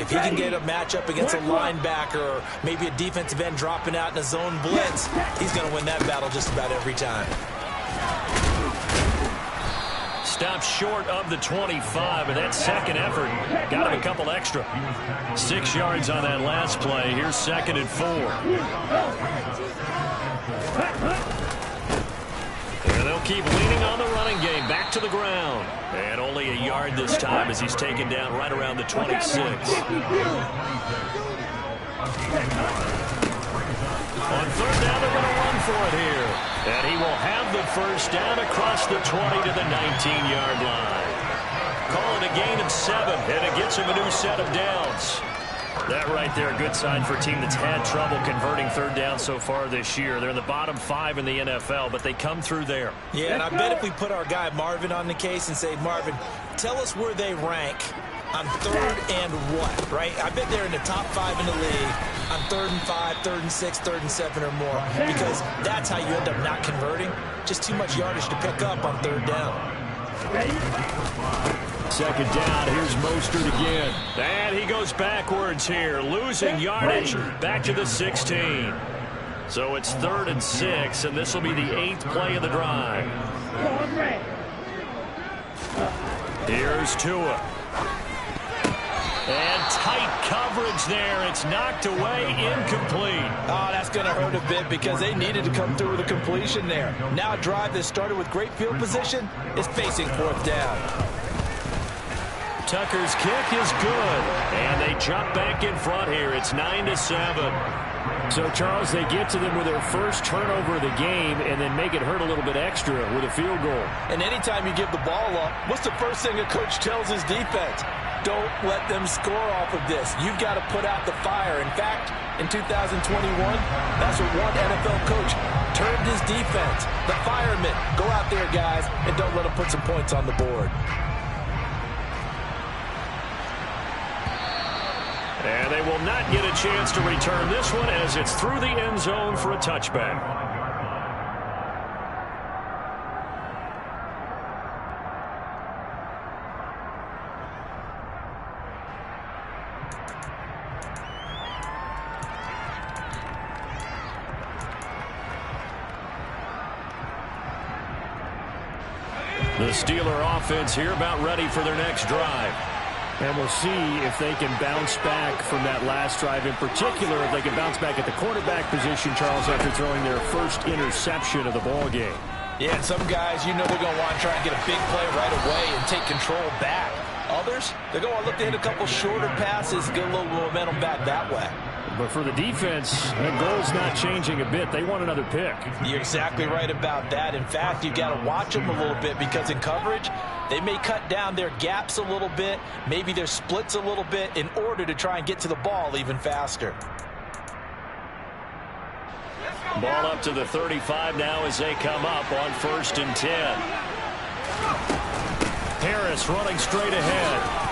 If he can get a matchup against a linebacker or maybe a defensive end dropping out in a zone blitz, he's going to win that battle just about every time. Stopped short of the 25, and that second effort got him a couple extra. 6 yards on that last play. Here's 2nd and 4. And they'll keep leaning on the running game. Back to the ground. And only a yard this time as he's taken down right around the 26. On 3rd down, they're going to run for it here. And he will have the first down across the 20 to the 19-yard line. Call it a gain of 7, and it gets him a new set of downs. That right there, a good sign for a team that's had trouble converting 3rd down so far this year. They're in the bottom 5 in the NFL, but they come through there. Yeah, and I bet if we put our guy Marvin on the case and say, Marvin, tell us where they rank on 3rd and what, right? I bet they're in the top 5 in the league on 3rd and 5, 3rd and 6, 3rd and 7 or more, because that's how you end up not converting. Just too much yardage to pick up on 3rd down. 2nd down, here's Mostert again. And he goes backwards here, losing yardage back to the 16. So it's 3rd and 6, and this will be the 8th play of the drive. Here's Tua. And tight coverage there. It's knocked away, incomplete. Oh, that's going to hurt a bit because they needed to come through with a completion there. Now a drive that started with great field position is facing 4th down. Tucker's kick is good. And they jump back in front here. It's 9-7. So, Charles, they get to them with their first turnover of the game and then make it hurt a little bit extra with a field goal. And anytime you give the ball up, what's the first thing a coach tells his defense? Don't let them score off of this. You've got to put out the fire. In fact, in 2021, that's what one NFL coach termed his defense. The firemen. Go out there, guys, and don't let them put some points on the board. And they will not get a chance to return this one as it's through the end zone for a touchback. The Steeler offense here about ready for their next drive. And we'll see if they can bounce back from that last drive. In particular, if they can bounce back at the quarterback position, Charles, after throwing their first interception of the ball game. Yeah, and some guys, you know they're going to want to try and get a big play right away and take control back. Others, they're going to look to hit a couple shorter passes, get a little momentum back that way. But for the defense, the goal's not changing a bit. They want another pick. You're exactly right about that. In fact, you've got to watch them a little bit because in coverage, they may cut down their gaps a little bit, maybe their splits a little bit in order to try and get to the ball even faster. Ball up to the 35 now as they come up on 1st and 10. Harris running straight ahead.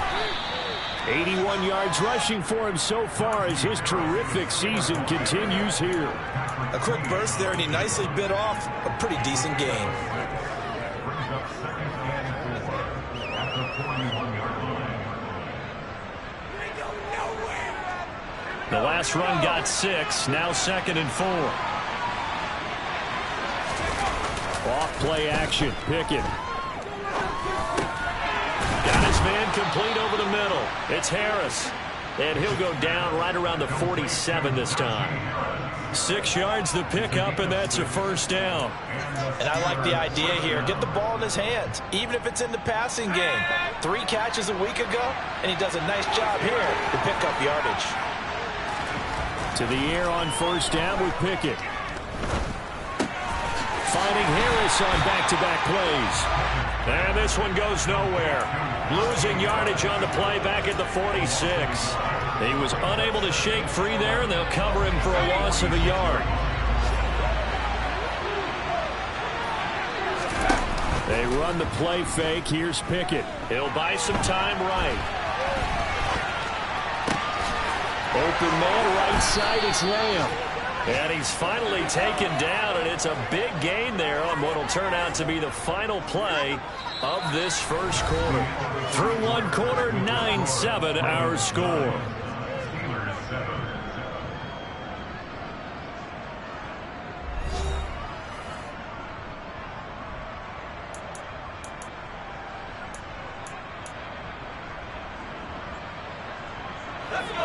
81 yards rushing for him so far as his terrific season continues here. A quick burst there, and he nicely bit off a pretty decent gain. The last run got 6, now 2nd and 4. Off play action, Pickett. Got his man complete over the middle. It's Harris. And he'll go down right around the 47 this time. 6 yards the pickup, and that's a 1st down. And I like the idea here. Get the ball in his hands, even if it's in the passing game. 3 catches a week ago, and he does a nice job here to pick up yardage. To the air on 1st down with Pickett. Finding Harris on back-to-back plays. And this one goes nowhere. Losing yardage on the play back at the 46. He was unable to shake free there, and they'll cover him for a loss of a yard. They run the play fake. Here's Pickett. He'll buy some time right. Open man right side, it's Lamb. And he's finally taken down, and it's a big gain there on what will turn out to be the final play of this first quarter. Through one quarter, 9-7 our score.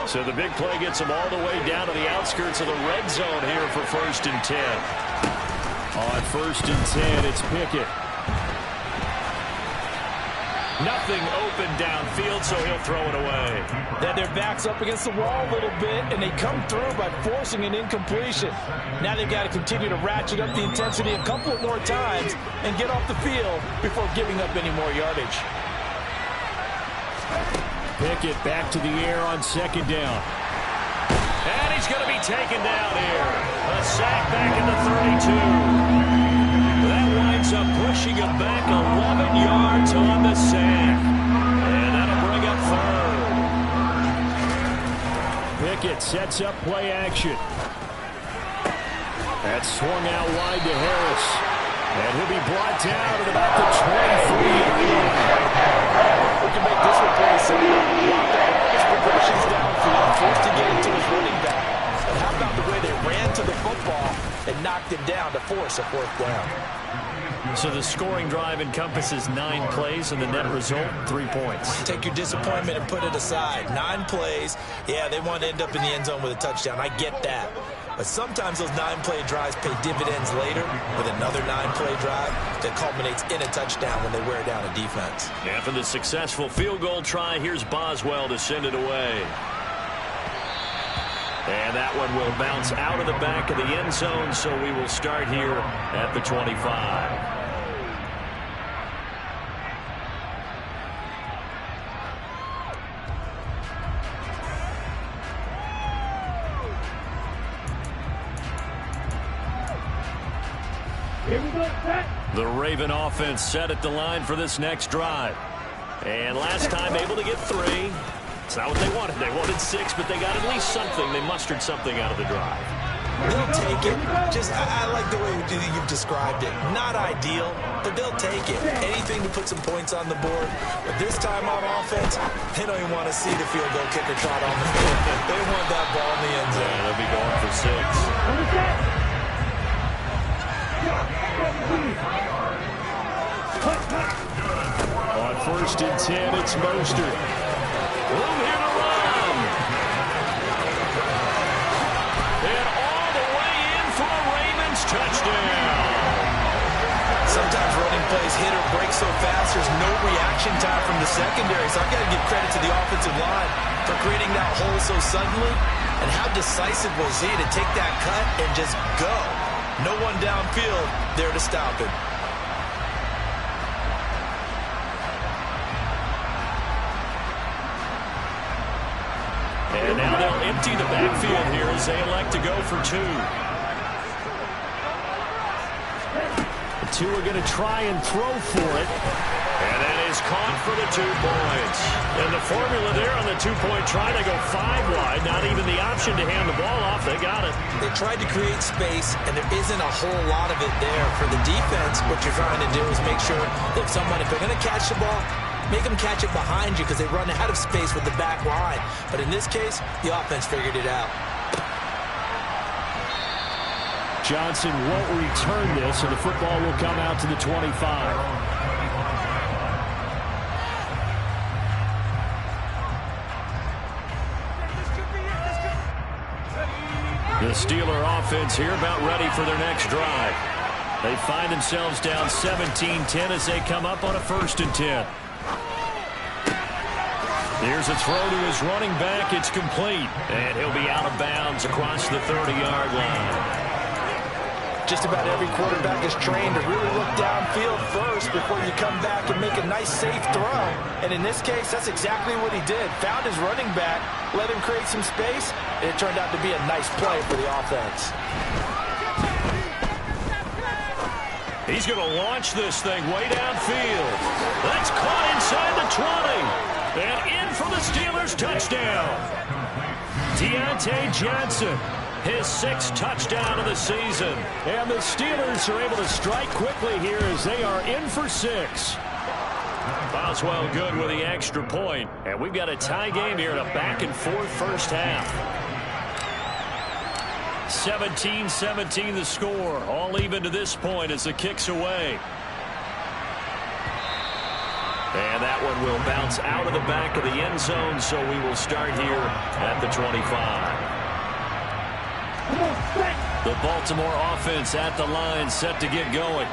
So the big play gets them all the way down to the outskirts of the red zone here for 1st and 10. On 1st and 10, it's Pickett. Nothing open downfield, so he'll throw it away. Then their back's up against the wall a little bit, and they come through by forcing an incompletion. Now they've got to continue to ratchet up the intensity a couple more times and get off the field before giving up any more yardage. Pickett back to the air on 2nd down. And he's going to be taken down here. A sack back in the 32. That winds up pushing him back 11 yards on the sack. And that'll bring up 3rd. Pickett sets up play action. That's swung out wide to Harris. And he'll be brought down at about the 23-yard line. We can make this one pretty simple. Lock up all his progressions downfield, forced to get into his running back. And how about the way they ran to the football and knocked him down to force a 4th down? So the scoring drive encompasses 9 plays, and the net result, 3 points. Take your disappointment and put it aside. 9 plays. Yeah, they want to end up in the end zone with a touchdown. I get that. But sometimes those 9-play drives pay dividends later with another 9-play drive that culminates in a touchdown when they wear down a defense. After the successful field goal try, here's Boswell to send it away. And that one will bounce out of the back of the end zone, so we will start here at the 25. The Raven offense set at the line for this next drive. And last time able to get 3. It's not what they wanted. They wanted 6, but they got at least something. They mustered something out of the drive. They'll take it. I like the way you've described it. Not ideal, but they'll take it. Anything to put some points on the board. But this time on offense, they don't even want to see the field goal kicker trot on the field. They want that ball in the end zone. Yeah, they'll be going for 6. On 1st and 10, it's Mostert. Room here to run. And all the way in for a Ravens touchdown. Sometimes running plays hit or break so fast, there's no reaction time from the secondary. So I've got to give credit to the offensive line for creating that hole so suddenly. And how decisive was he to take that cut and just go? No one downfield there to stop him. And now they'll empty the backfield here as they elect to go for 2. The 2 are going to try and throw for it. And that is caught for the 2 points. And the formula there on the 2-point try, they go 5 wide. Not even the option to hand the ball off. They got it. They tried to create space, and there isn't a whole lot of it there. For the defense, what you're trying to do is make sure that if they're going to catch the ball, make them catch it behind you because they run out of space with the back line. But in this case, the offense figured it out. Johnson won't return this, and the football will come out to the 25. The Steeler offense here about ready for their next drive. They find themselves down 17-10 as they come up on a 1st and 10. Here's a throw to his running back. It's complete. And he'll be out of bounds across the 30-yard line. Just about every quarterback is trained to really look downfield first before you come back and make a nice, safe throw. And in this case, that's exactly what he did. Found his running back, let him create some space, and it turned out to be a nice play for the offense. He's going to launch this thing way downfield. That's caught inside the 20. And in for the Steelers' touchdown. Deontay Johnson, his 6th touchdown of the season. And the Steelers are able to strike quickly here as they are in for 6. Boswell good with the extra point. And we've got a tie game here in a back-and-forth first half. 17-17 the score. All even to this point as the kick's away. And that one will bounce out of the back of the end zone, so we will start here at the 25. The Baltimore offense at the line, set to get going.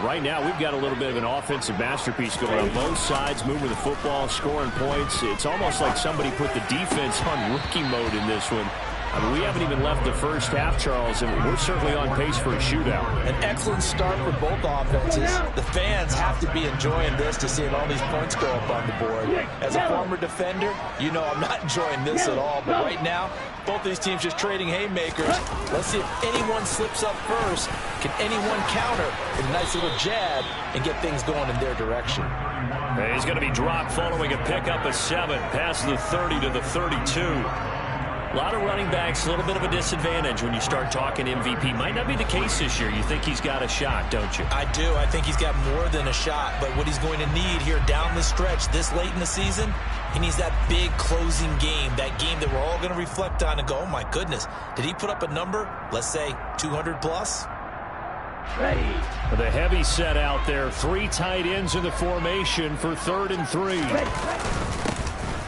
Right now, we've got a little bit of an offensive masterpiece going on both sides, moving the football, scoring points. It's almost like somebody put the defense on rookie mode in this one. I mean, we haven't even left the first half, Charles, and we're certainly on pace for a shootout. An excellent start for both offenses. The fans have to be enjoying this to see all these points go up on the board. As a former defender, you know I'm not enjoying this at all. But right now, both these teams just trading haymakers. Let's see if anyone slips up first. Can anyone counter with a nice little jab and get things going in their direction? He's going to be dropped following a pickup of 7, past the 30 to the 32. A lot of running backs, a little bit of a disadvantage when you start talking MVP. Might not be the case this year. You think he's got a shot, don't you? I do. I think he's got more than a shot. But what he's going to need here down the stretch this late in the season, he needs that big closing game, that game that we're all going to reflect on and go, oh, my goodness, did he put up a number, let's say 200 plus? Ready. The heavy set out there. 3 tight ends in the formation for 3rd and 3.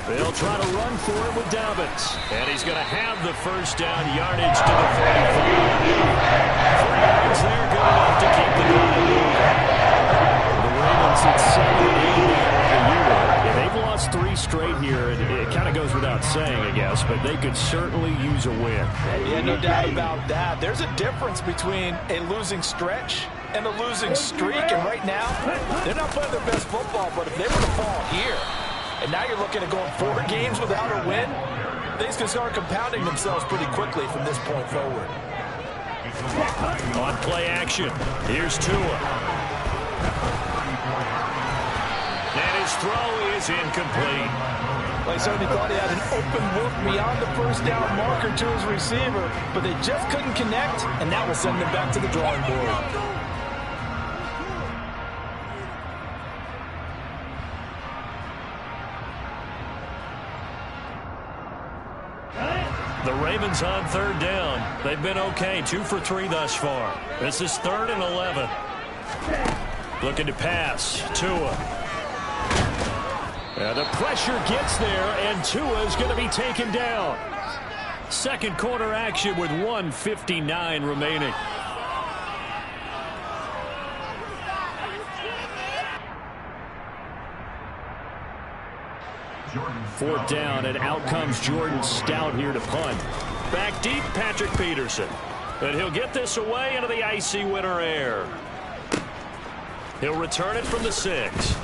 They'll try to run for it with Dobbins. And he's going to have the first down, yardage to the 45. 3 yards there, good enough to keep the drive moving. The Ravens at 7-8 the year. Yeah, they've lost 3 straight here, and it kind of goes without saying, I guess, but they could certainly use a win. Yeah, no doubt about that. There's a difference between a losing stretch and a losing streak, and right now, they're not playing their best football, but if they were to fall here, and now you're looking at going 4 games without a win, things can start compounding themselves pretty quickly from this point forward. On play action, here's Tua. And his throw is incomplete. Well, he certainly thought he had an open look beyond the first down marker to his receiver, but they just couldn't connect, and that will send them back to the drawing board. The Ravens on 3rd down. They've been okay, 2 for 3 thus far. This is 3rd and 11. Looking to pass. Tua. The pressure gets there, and Tua is going to be taken down. Second quarter action with 1:59 remaining. Fourth down, and out comes Jordan Stout here to punt. Back deep, Patrick Peterson. And he'll get this away into the icy winter air. He'll return it from the 6.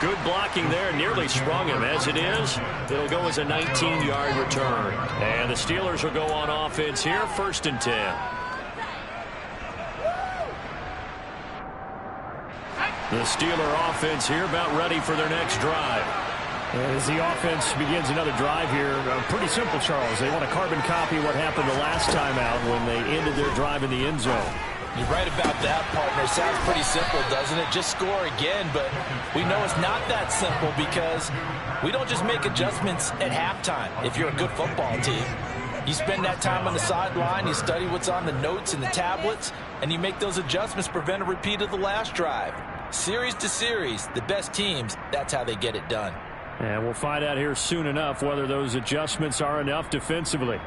Good blocking there, nearly sprung him. As it is, it'll go as a 19-yard return. And the Steelers will go on offense here, 1st and 10. The Steeler offense here about ready for their next drive. As the offense begins another drive here, pretty simple, Charles. They want to carbon copy what happened the last time out when they ended their drive in the end zone. You're right about that, partner. Sounds pretty simple, doesn't it? Just score again, but we know it's not that simple because we don't just make adjustments at halftime if you're a good football team. You spend that time on the sideline, you study what's on the notes and the tablets, and you make those adjustments to prevent a repeat of the last drive. Series to series, the best teams, that's how they get it done. And we'll find out here soon enough whether those adjustments are enough defensively.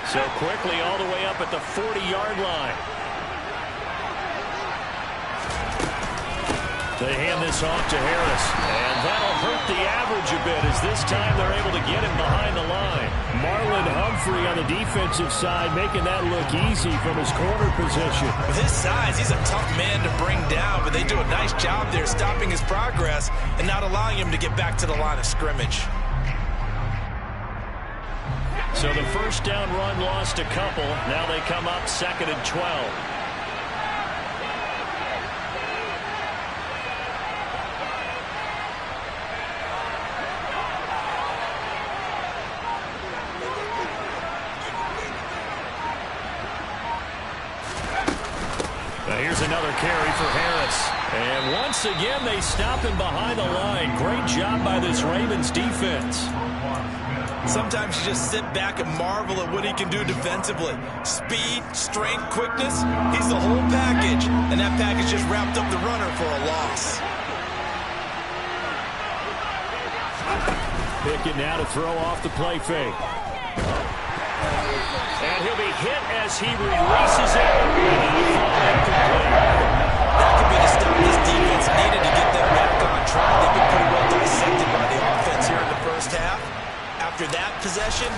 So quickly all the way up at the 40-yard line. They hand this off to Harris, and that'll hurt the average a bit as this time they're able to get him behind the line. Marlon Humphrey on the defensive side making that look easy from his corner position. With his size, he's a tough man to bring down, but they do a nice job there stopping his progress and not allowing him to get back to the line of scrimmage. So the first down run lost a couple. Now they come up 2nd and 12. Now here's Here's another carry for Harris. And once again, they stop him behind the line. Great job by this Ravens defense. Sometimes you just sit back and marvel at what he can do defensively. Speed, strength, quickness, he's the whole package. And that package just wrapped up the runner for a loss. Pickett now to throw off the play fake. And he'll be hit as he releases it. That could be the stop this defense needed to get them back on track. They've been pretty well dissected by the offense here in the first half. After that possession,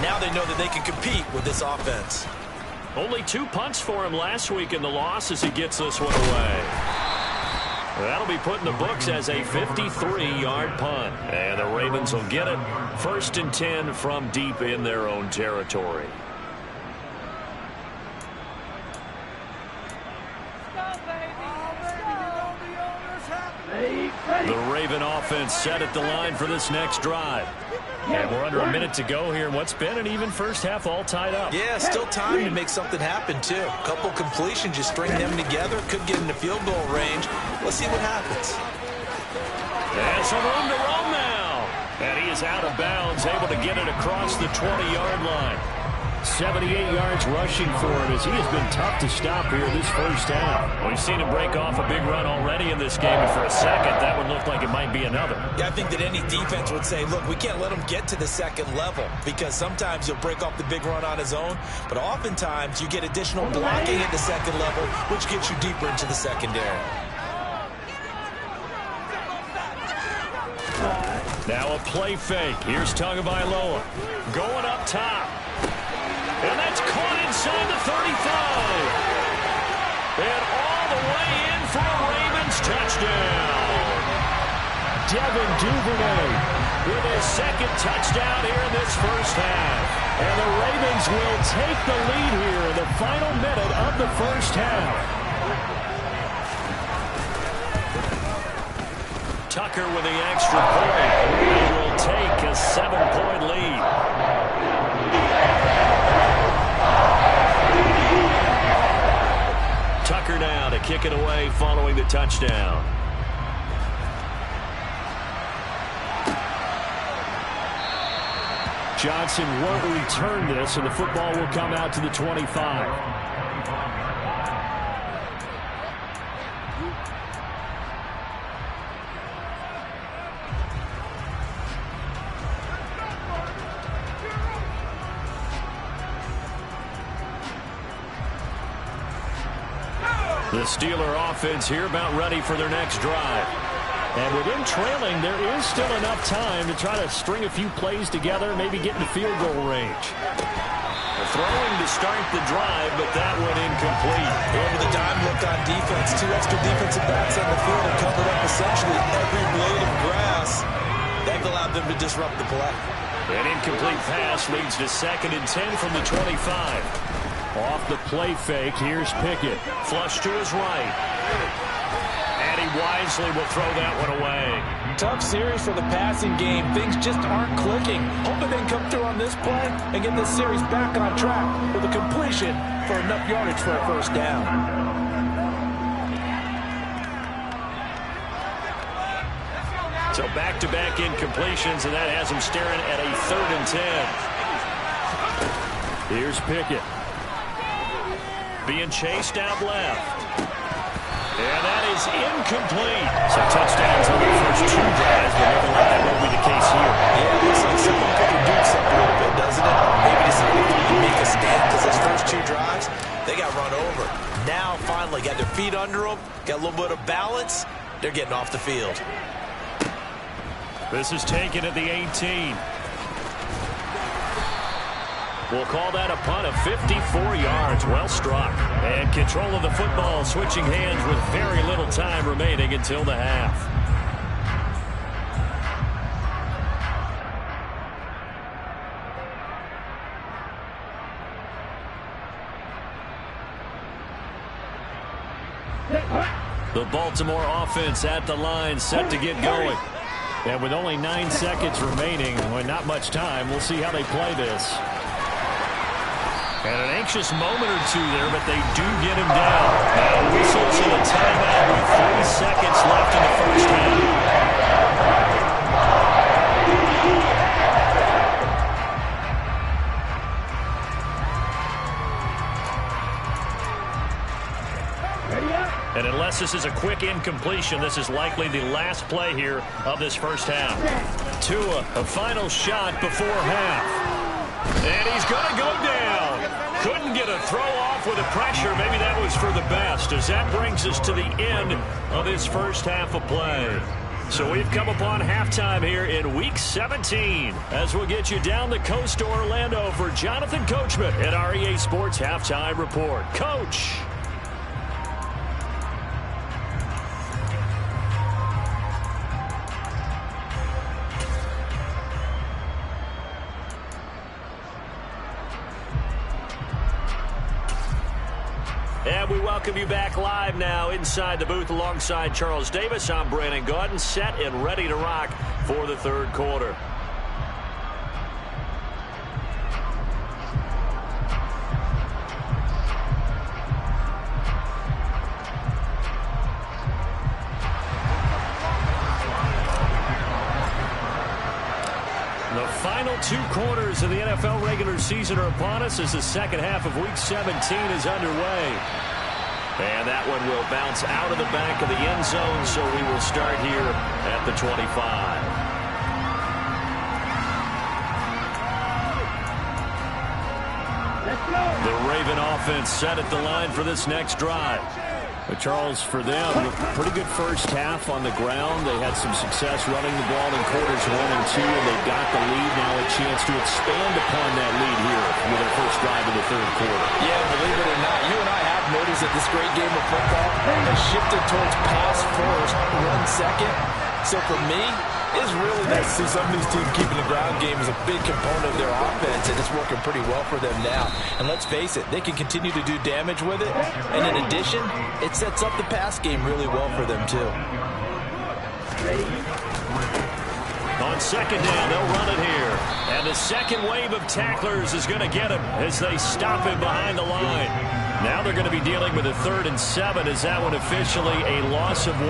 now they know that they can compete with this offense. Only 2 punts for him last week in the loss as he gets this one away. That'll be put in the books as a 53-yard punt. And the Ravens will get it. 1st and 10 from deep in their own territory. The Raven offense set at the line for this next drive. And we're under a minute to go here in what's been an even first half, all tied up. Yeah, still time to make something happen, too. A couple completions, you string them together, could get into field goal range. Let's see what happens. And some room to roam now. And he is out of bounds, able to get it across the 20-yard line. 78 yards rushing for him as he has been tough to stop here this first half. We've seen him break off a big run already in this game, and for a second, that would look like it might be another. Yeah, I think that any defense would say, look, we can't let him get to the second level because sometimes he'll break off the big run on his own, but oftentimes you get additional blocking at the second level, which gets you deeper into the secondary. Now a play fake. Here's Tagovailoa going up top. And that's caught inside the 35. And all the way in for a Ravens touchdown. Devin Duvernay with his second touchdown here in this first half. And the Ravens will take the lead here in the final minute of the first half. Tucker with the extra point. He will take a 7-point lead. Tucker now to kick it away following the touchdown. Johnson won't return this, and the football will come out to the 25. The Steeler offense here about ready for their next drive. And with them trailing, there is still enough time to try to string a few plays together, maybe get into field goal range. Throwing to start the drive, but that one incomplete. Over the dime look on defense. 2 extra defensive backs on the field and covered up essentially every blade of grass. That allowed them to disrupt the play. An incomplete pass leads to 2nd and 10 from the 25. Off the play fake, here's Pickett. Flush to his right. And he wisely will throw that one away. Tough series for the passing game. Things just aren't clicking. Hoping they can come through on this play and get this series back on track with a completion for enough yardage for a first down. So back-to-back incompletions, and that has him staring at a 3rd and 10. Here's Pickett. Being chased out left. And that is incomplete. So touchdowns on the first 2 drives, but never let that will be the case here. Yeah, it looks like someone could reduce up a little bit, doesn't it? Maybe decided to make a stand because those first 2 drives, they got run over. Now, finally, got their feet under them, got a little bit of balance. They're getting off the field. This is taken at the 18. We'll call that a punt of 54 yards. Well struck. And control of the football switching hands with very little time remaining until the half. The Baltimore offense at the line, set to get going. And with only 9 seconds remaining, well, not much time, we'll see how they play this. And an anxious moment or two there, but they do get him down. Now whistles in a timeout with 3 seconds left in the first half. And unless this is a quick incompletion, this is likely the last play here of this first half. Tua, a final shot before half. And he's going to go down. Couldn't get a throw off with the pressure. Maybe that was for the best, as that brings us to the end of this first half of play. So we've come upon halftime here in Week 17, as we'll get you down the coast to Orlando for Jonathan Coachman at our EA Sports Halftime Report. Coach. And we welcome you back live now inside the booth alongside Charles Davis. I'm Brandon Gaudin, set and ready to rock for the third quarter. The final 2 quarters of the NFL regular season are upon us as the second half of Week 17 is underway. And that one will bounce out of the back of the end zone, so we will start here at the 25. The Raven offense set at the line for this next drive. But Charles, for them, a pretty good first half on the ground. They had some success running the ball in quarters 1 and 2, and they got the lead. Now a chance to expand upon that lead here with their first drive in the third quarter. Yeah, believe it or not, you and I have noticed that this great game of football has shifted towards pass first, run second. So for me, it's really nice to see some of these teams keeping the ground game as a big component of their offense, and it's working pretty well for them now. And let's face it, they can continue to do damage with it. And in addition, it sets up the pass game really well for them, too. On second down, they'll run it here. And the second wave of tacklers is going to get him as they stop him behind the line. Now they're going to be dealing with a 3rd and 7. Is that one officially a loss of 1?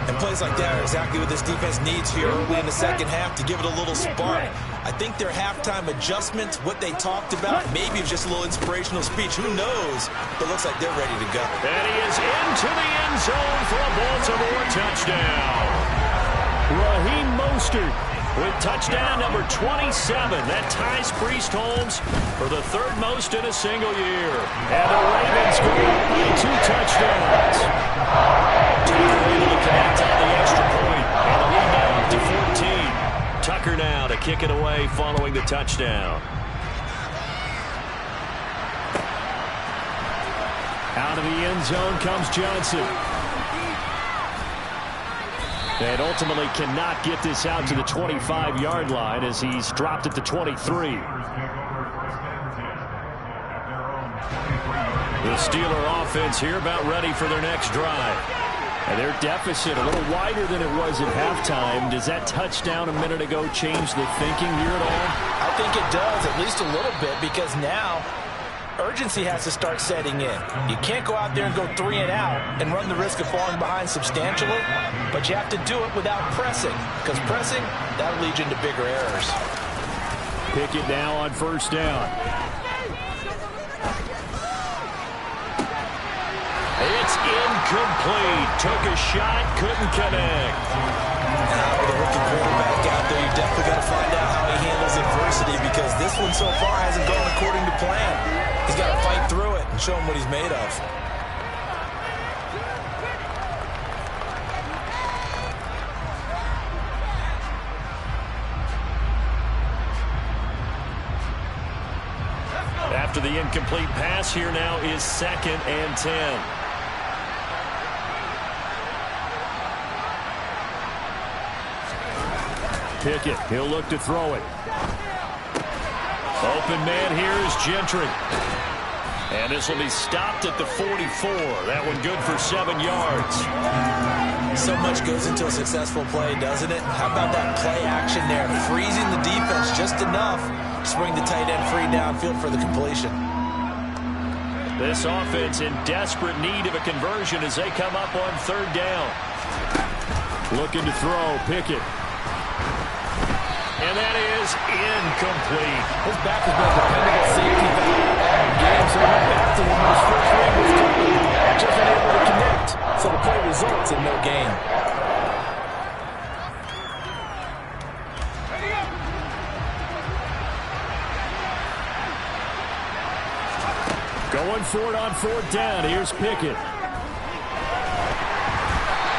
And plays like that are exactly what this defense needs here early in the second half to give it a little spark. I think their halftime adjustments, what they talked about, maybe it's just a little inspirational speech. Who knows? But it looks like they're ready to go. And he is into the end zone for a Baltimore touchdown. Raheem Mostert with touchdown number 27. That ties Priest Holmes for the 3rd most in a single year. And the Ravens go with 2 touchdowns. Tucker able to connect on the extra point. And the lead now up to 14. Tucker now to kick it away following the touchdown. Out of the end zone comes Johnson. And ultimately cannot get this out to the 25-yard line as he's dropped at the 23. The Steeler offense here about ready for their next drive. And their deficit a little wider than it was at halftime. Does that touchdown a minute ago change the thinking here at all? I think it does, at least a little bit, because now urgency has to start setting in. You can't go out there and go 3 and out and run the risk of falling behind substantially, but you have to do it without pressing, because pressing, that'll lead you into bigger errors. Pickett now on first down. It's incomplete. Took a shot, couldn't connect. Now with a rookie quarterback out there, you definitely got to find out how he handles adversity, because this one so far hasn't gone according to plan. He's got to fight through it and show him what he's made of. After the incomplete pass, here now is 2nd and 10. Pickett, he'll look to throw it. Open man here is Gentry. And this will be stopped at the 44. That one good for 7 yards. So much goes into a successful play, doesn't it? How about that play action there? Freezing the defense just enough to bring the tight end free downfield for the completion. This offense in desperate need of a conversion as they come up on third down. Looking to throw, Pickett. And that is incomplete. His back has been a dependable safety valve all game, so he went back to him when his first read was covered. Just unable to connect, so the play results in no gain. Going for it on fourth down. Here's Pickett.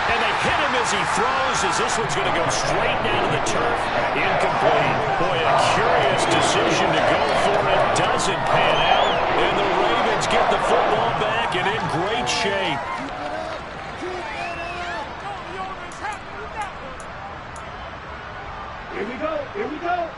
And they hit him as he throws, as this one's going to go straight down to the turf. Incomplete. Boy, a curious decision to go for it. Doesn't pan out. And the Ravens get the football back and in great shape. Here we go. Here we go.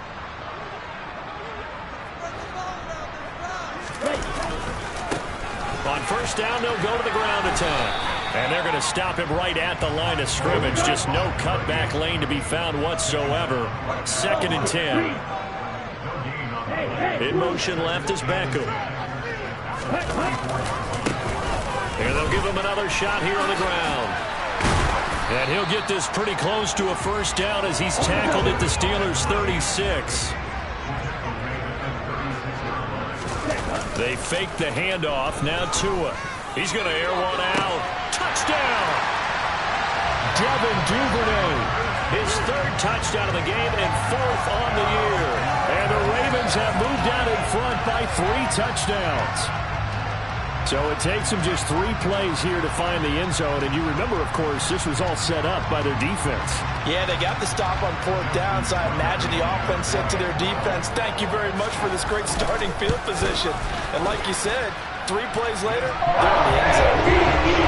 On first down, they'll go to the ground attack. And they're going to stop him right at the line of scrimmage. Just no cutback lane to be found whatsoever. 2nd and 10. In motion left is Beckham. And they'll give him another shot here on the ground. And he'll get this pretty close to a first down as he's tackled at the Steelers' 36. They fake the handoff. Now Tua. He's going to air one out. Touchdown! Devin Duvernay. His 3rd touchdown of the game and 4th on the year. And the Ravens have moved out in front by 3 touchdowns. So it takes them just 3 plays here to find the end zone. And you remember, of course, this was all set up by their defense. Yeah, they got the stop on 4th down, so I imagine the offense said to their defense, thank you very much for this great starting field position. And like you said, 3 plays later, they're in the end zone.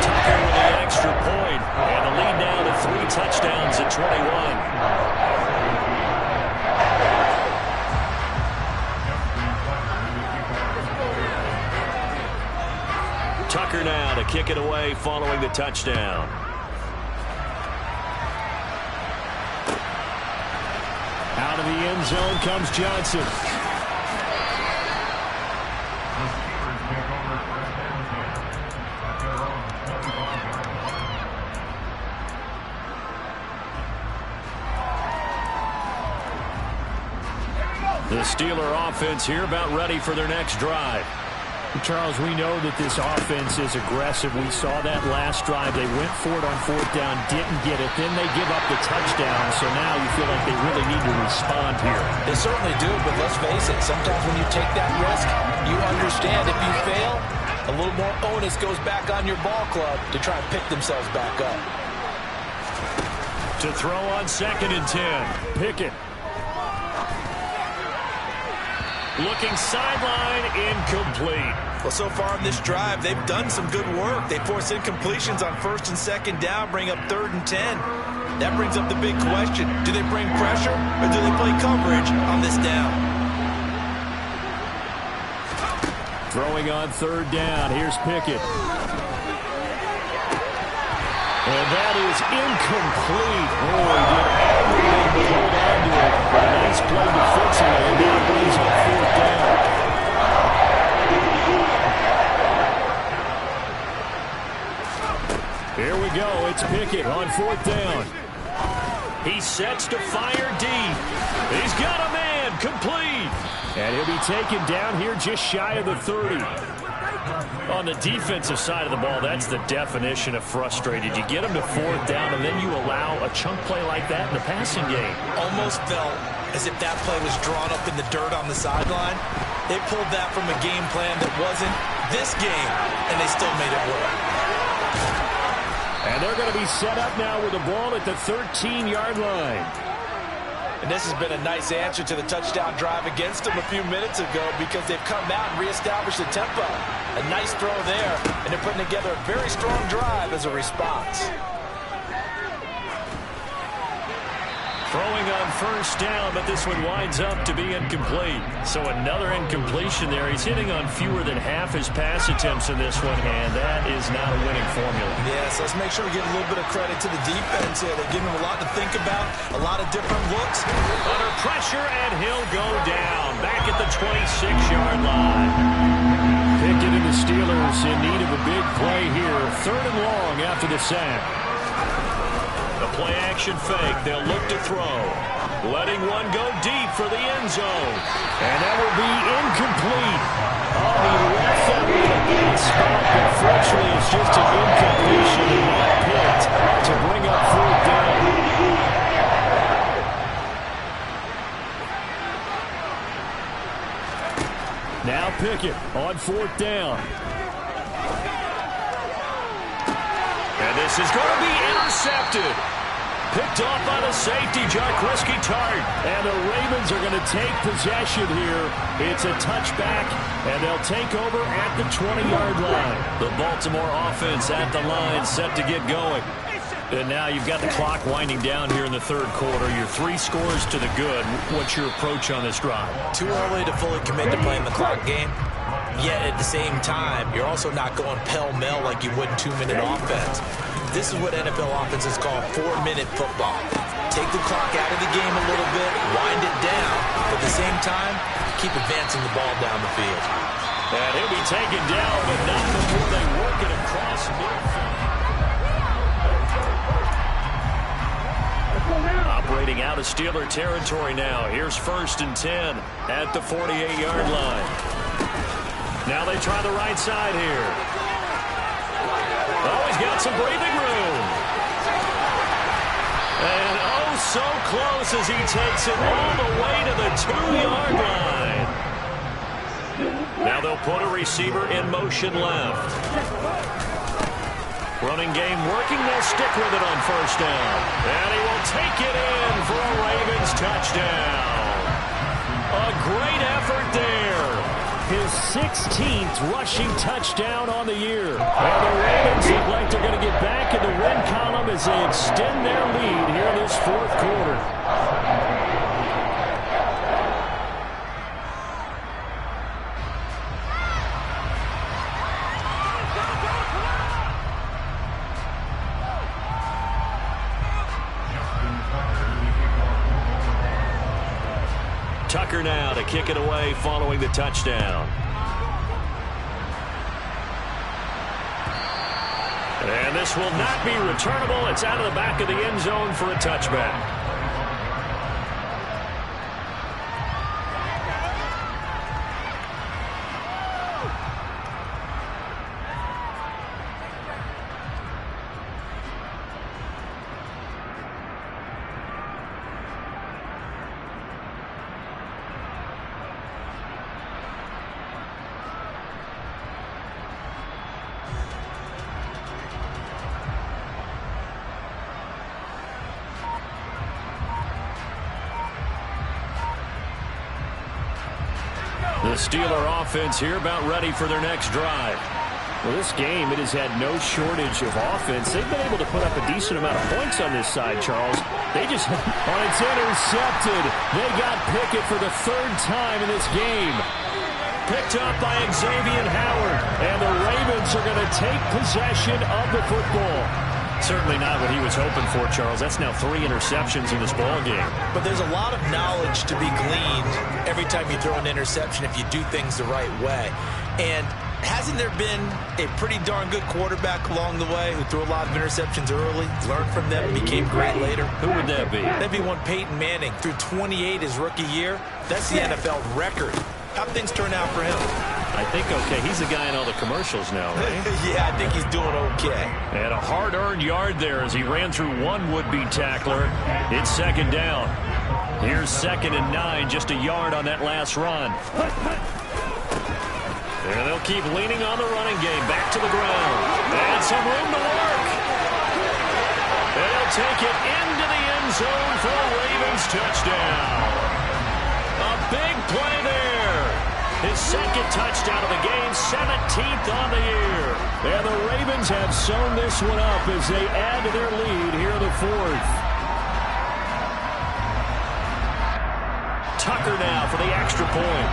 Tucker with the extra point, and the lead now to 3 touchdowns at 21. Tucker now to kick it away following the touchdown. Out of the end zone comes Johnson. The Steeler offense here about ready for their next drive. Charles, we know that this offense is aggressive. We saw that last drive. They went for it on 4th down, didn't get it. Then they give up the touchdown. So now you feel like they really need to respond here. They certainly do, but let's face it. Sometimes when you take that risk, you understand if you fail, a little more onus goes back on your ball club to try and pick themselves back up. To throw on 2nd and 10. Pickett. Looking sideline, incomplete. Well, so far in this drive, they've done some good work. They force incompletions on 1st and 2nd down, bring up 3rd and 10. That brings up the big question. Do they bring pressure or do they play coverage on this down? Throwing on 3rd down. Here's Pickett. And that is incomplete. Oh, he did everything to hold on to it. A nice play defensively, and now brings up 4th down. Here we go. It's Pickett on 4th down. He sets to fire deep. He's got a man. Complete. And he'll be taken down here just shy of the 30. On the defensive side of the ball, that's the definition of frustrated. You get them to 4th down, and then you allow a chunk play like that in the passing game. Almost felt as if that play was drawn up in the dirt on the sideline. They pulled that from a game plan that wasn't this game, and they still made it work. And they're going to be set up now with the ball at the 13-yard line. And this has been a nice answer to the touchdown drive against them a few minutes ago because they've come out and reestablished the tempo. A nice throw there, and they're putting together a very strong drive as a response. Throwing on 1st down, but this one winds up to be incomplete. So another incompletion there. He's hitting on fewer than half his pass attempts in this one, and that is not a winning formula. Yes, let's make sure we give a little bit of credit to the defense here. They're giving him a lot to think about, a lot of different looks. Under pressure, and he'll go down. Back at the 26-yard line. Pickett and the Steelers in need of a big play here. 3rd and long after the sack. The play action fake. They'll look to throw. Letting one go deep for the end zone. And that will be incomplete. Oh, he left that with a bad spot, but fortunately it's just an incompletion and not picked to bring up 4th down. Now Pickett on 4th down. And this is going to be intercepted. Picked off by the safety, Jaquiski Tartt. And the Ravens are going to take possession here. It's a touchback, and they'll take over at the 20-yard line. The Baltimore offense at the line, set to get going. And now you've got the clock winding down here in the 3rd quarter. Your 3 scores to the good. What's your approach on this drive? Too early to fully commit to playing the clock game. Yet at the same time, you're also not going pell-mell like you would in 2-minute offense. This is what NFL offenses call 4-minute football. Take the clock out of the game a little bit, wind it down, but at the same time, keep advancing the ball down the field. And he'll be taken down, but not before they work it across midfield. Operating out of Steeler territory now. Here's 1st and 10 at the 48-yard line. Now they try the right side here. Oh, he's got some breathing room. And oh, so close as he takes it all the way to the 2-yard line. Now they'll put a receiver in motion left. Running game working. They'll stick with it on 1st down. And he will take it in for a Ravens touchdown. A great effort there. His 16th rushing touchdown on the year. And the Ravens look like they're going to get back in the win column as they extend their lead here in this 4th quarter. Tucker now to kick it away following the touchdown. And this will not be returnable. It's out of the back of the end zone for a touchback. The Steeler offense here about ready for their next drive. Well, this game, it has had no shortage of offense. They've been able to put up a decent amount of points on this side, Charles. They just, it's intercepted. They got Pickett for the 3rd time in this game. Picked up by Xavier Howard. And the Ravens are going to take possession of the football. Certainly not what he was hoping for, Charles. That's now 3 interceptions in this ball game. But there's a lot of knowledge to be gleaned every time you throw an interception if you do things the right way. And hasn't there been a pretty darn good quarterback along the way who threw a lot of interceptions early, learned from them, and became great later? Who would that be? That'd be one Peyton Manning. Threw 28 his rookie year. That's the NFL record. How'd things turn out for him? I think okay. He's the guy in all the commercials now, right? Yeah, I think he's doing okay. And a hard-earned yard there as he ran through one would-be tackler. It's 2nd down. Here's 2nd and 9, just a yard on that last run. And they'll keep leaning on the running game. Back to the ground. And some room to work. And they'll take it into the end zone for a Ravens touchdown. A big play there. His 2nd touchdown of the game, 17th on the year. And the Ravens have sewn this one up as they add to their lead here in the 4th. Tucker now for the extra point.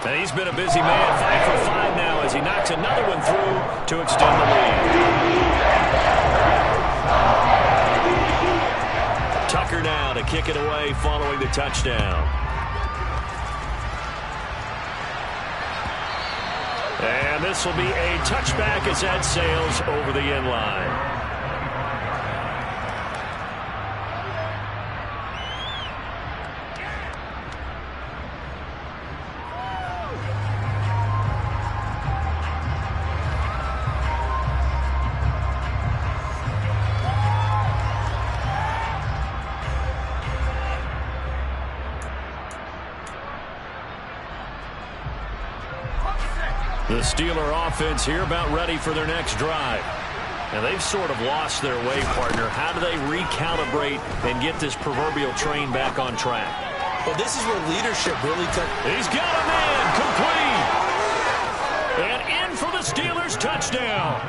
And he's been a busy man, 5 for 5 now as he knocks another one through to extend the lead. Tucker now to kick it away following the touchdown. And this will be a touchback as that sails over the end line. The Steeler offense here about ready for their next drive. And they've sort of lost their way, partner. How do they recalibrate and get this proverbial train back on track? Well, this is where leadership really took. He's got a man complete. And in for the Steelers touchdown.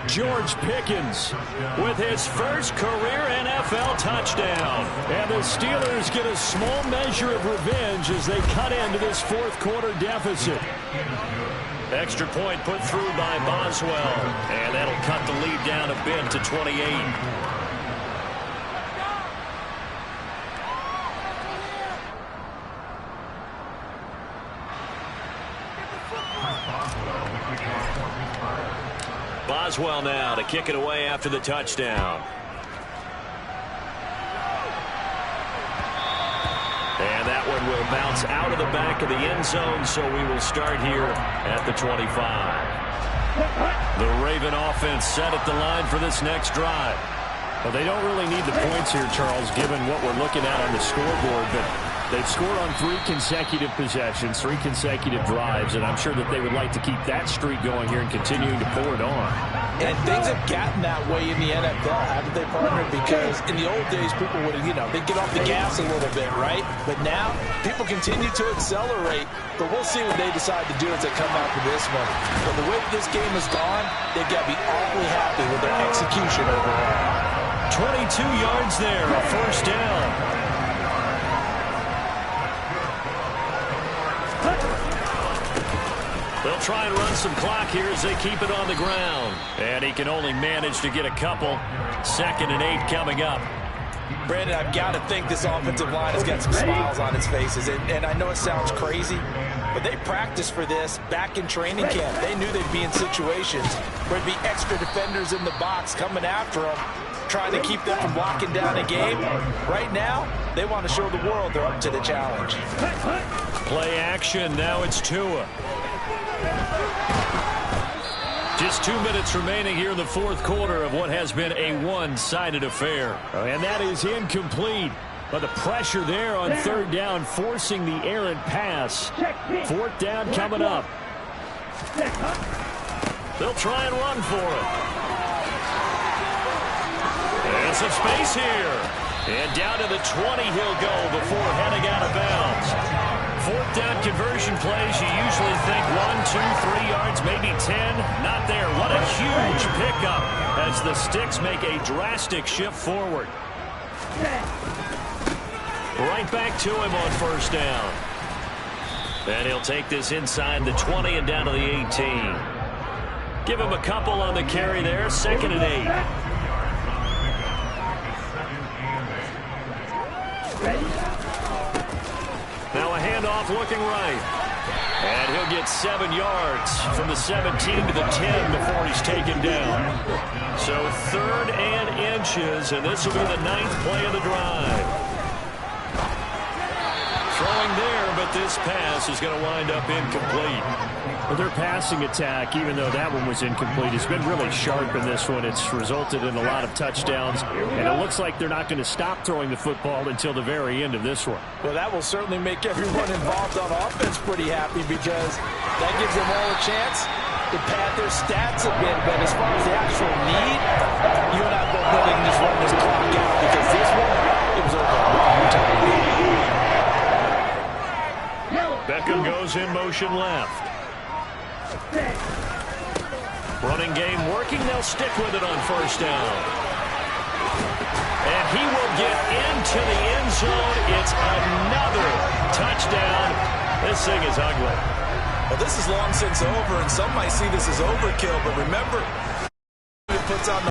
George Pickens with his first career NFL touchdown. And the Steelers get a small measure of revenge as they cut into this fourth quarter deficit. Extra point put through by Boswell. And that'll cut the lead down a bit to 28. Boswell now to kick it away after the touchdown. And that one will bounce out of the back of the end zone, so we will start here at the 25. The Raven offense set at the line for this next drive. Well, they don't really need the points here, Charles, given what we're looking at on the scoreboard, but they've scored on 3 consecutive possessions, 3 consecutive drives, and I'm sure that they would like to keep that streak going here and continuing to pour it on. And things have gotten that way in the NFL, haven't they, partner? Because in the old days, people would, they'd get off the gas a little bit, right? But now, people continue to accelerate. But we'll see what they decide to do as they come after this one. But the way this game has gone, they've got to be awfully happy with their execution overall. 22 yards there, a first down. They'll try and run some clock here as they keep it on the ground. And he can only manage to get a couple. 2nd and 8 coming up. Brandon, I've got to think this offensive line has got some smiles on its faces. And I know it sounds crazy, but they practiced for this back in training camp. They knew they'd be in situations where there'd be extra defenders in the box coming after them, trying to keep them from locking down a game. Right now, they want to show the world they're up to the challenge. Play action. Now it's Tua. Just 2 minutes remaining here in the fourth quarter of what has been a one-sided affair. And that is incomplete. But the pressure there on 3rd down, forcing the errant pass. 4th down coming up. They'll try and run for it. And some space here. And down to the 20 he'll go before heading out of bounds. 4th down conversion plays, you usually think 1, 2, 3 yards, maybe 10. Not there. What a huge pickup as the Sticks make a drastic shift forward. Right back to him on 1st down. And he'll take this inside the 20 and down to the 18. Give him a couple on the carry there. 2nd and 8. Now a handoff looking right. And he'll get 7 yards from the 17 to the 10 before he's taken down. So 3rd and inches, and this will be the 9th play of the drive. Throwing there, but this pass is going to wind up incomplete. Well, their passing attack, even though that one was incomplete, has been really sharp in this one. It's resulted in a lot of touchdowns, and it looks like they're not going to stop throwing the football until the very end of this one. Well, that will certainly make everyone involved on offense pretty happy because that gives them all a chance to pad their stats a bit. But as far as the actual need, you and I both know they can just run this clock out because this one, it was over a long time. Beckham goes in motion left. Running game working. They'll stick with it on 1st down. And he will get into the end zone. It's another touchdown. This thing is ugly. Well, this is long since over, and some might see this as overkill, but remember, it puts on the